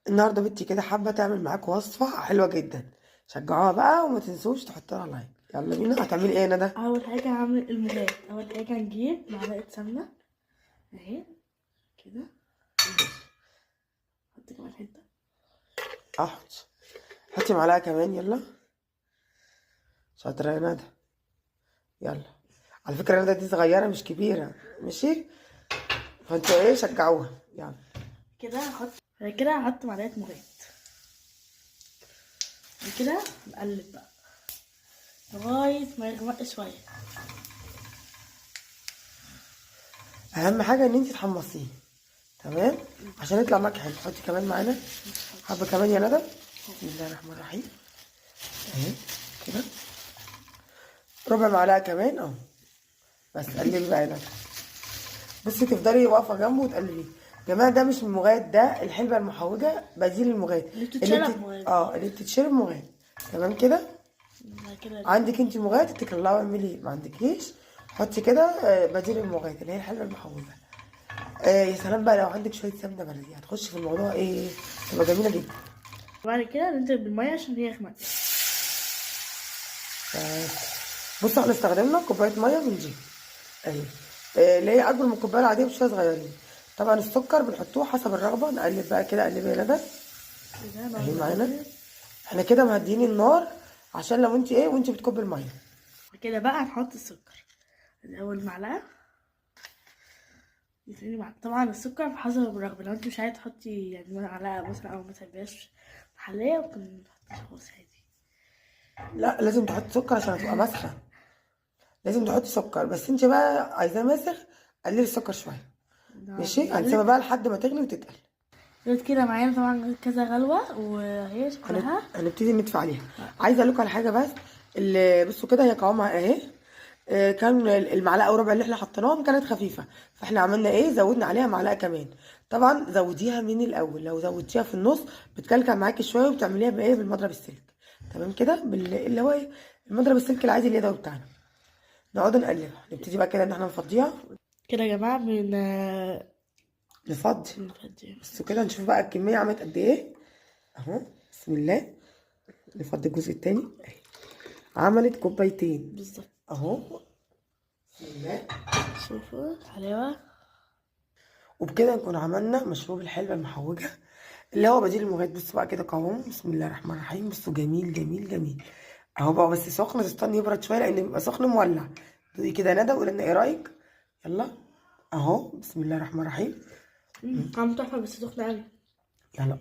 النهارده بنتي كده حابه تعمل معاكم وصفه حلوه جدا. شجعوها بقى وما تنسوش تحطوا لها لايك. يلا بينا. هتعملي ايه يا ندى؟ اول حاجه هعمل المجات. اول حاجه هنجيب معلقه سمنه اهي كده. حط كمان حته. احط. حطي معلقه كمان يلا. شاطره يا ندى. يلا. على فكره ندى دي صغيره مش كبيره. ماشي. فانتوا ايه شجعوها. يلا. بعد كده هحط معلقه مجات. بعد كده نقلب بقى لغايه ما يغمق شويه. اهم حاجه ان انت تحمصيه. تمام. عشان يطلع معاكي حلو. حطي كمان معانا حبه كمان يا ندى. بسم الله الرحمن الرحيم. اهي كده. ربع معلقه كمان اهو. بس قلبي بقى يا ندى. بصي تفضلي واقفه جنبه وتقلبيه. يا جماعه ده مش المغاد، ده الحلبه المحوجه بديل المغاد. اللي بتتشرب مغات. اللي بتتشرب مغاد. تمام كده. بعد كده عندك انت مغاد اتكلي الله واعملي، ما عندكيش حطي كده بديل المغاد اللي هي الحلبه المحوجه. يا سلام بقى لو عندك شويه سمنه بلدي هتخش في الموضوع ايه. تبقى جميله جدا. بعد كده ننزل بالميه عشان هي يغمق. بصوا احنا استخدمنا كوبايه ميه من دي اهي. اللي هي اكبر من الكوبايه العاديه بشويه صغيرين. طبعا السكر بنحطوه حسب الرغبه. نقلب بقى كده. قلبي يا ندى اهي معانا. احنا كده مهديين النار عشان لو انت ايه وانت بتكبي الميه. بعد كده بقى هنحط السكر. اول معلقه. طبعا السكر بحسب الرغبه. لو انت مش عايزه تحطي يعني معلقه مثلا او ما تحبيهاش محليه ممكن تحطي خلاص عادي. لا لازم تحطي سكر عشان هتبقى ماسخه. لازم تحطي سكر بس انت بقى عايزاه ماسخ. قللي السكر شويه. ماشي. هنسيبها بقى لحد ما تغلي وتتقل. غير كده معانا طبعا كذا غلوه وهي شكلها. هنبتدي ندفع عليها. عايزه اقول لكم على حاجه بس. بصوا كده هي قوامها اهي. كان المعلقه وربع اللي احنا حطيناهم كانت خفيفه. فاحنا عملنا ايه زودنا عليها معلقه كمان. طبعا زوديها من الاول. لو زودتيها في النص بتكلكع معاكي شويه وبتعمليها بايه بالمضرب السلك. تمام كده اللي هو ايه المضرب السلك العادي اليدوي بتاعنا. نقعد نقلبها. نبتدي بقى كده ان احنا نفضيها. كده يا جماعه نفضي. بنفضي. بس كده نشوف بقى الكميه عملت قد ايه. اهو. بسم الله. نفضي الجزء التاني اهي. عملت كوبايتين بالظبط اهو. بسم الله. شوفوا حلاوه. وبكده نكون عملنا مشروب الحلبة المحوجة اللي هو بديل المغات. بصوا بقى كده قوامه. بسم الله الرحمن الرحيم. بصوا جميل جميل جميل اهو بقى. بس سخن تستني يبرد شويه لان بيبقى سخن مولع. دوقي كده ندى وقولي لنا ايه رايك. يلا اهو. بسم الله الرحمن الرحيم. طعمه تحفه بس سخن قوي. يلا.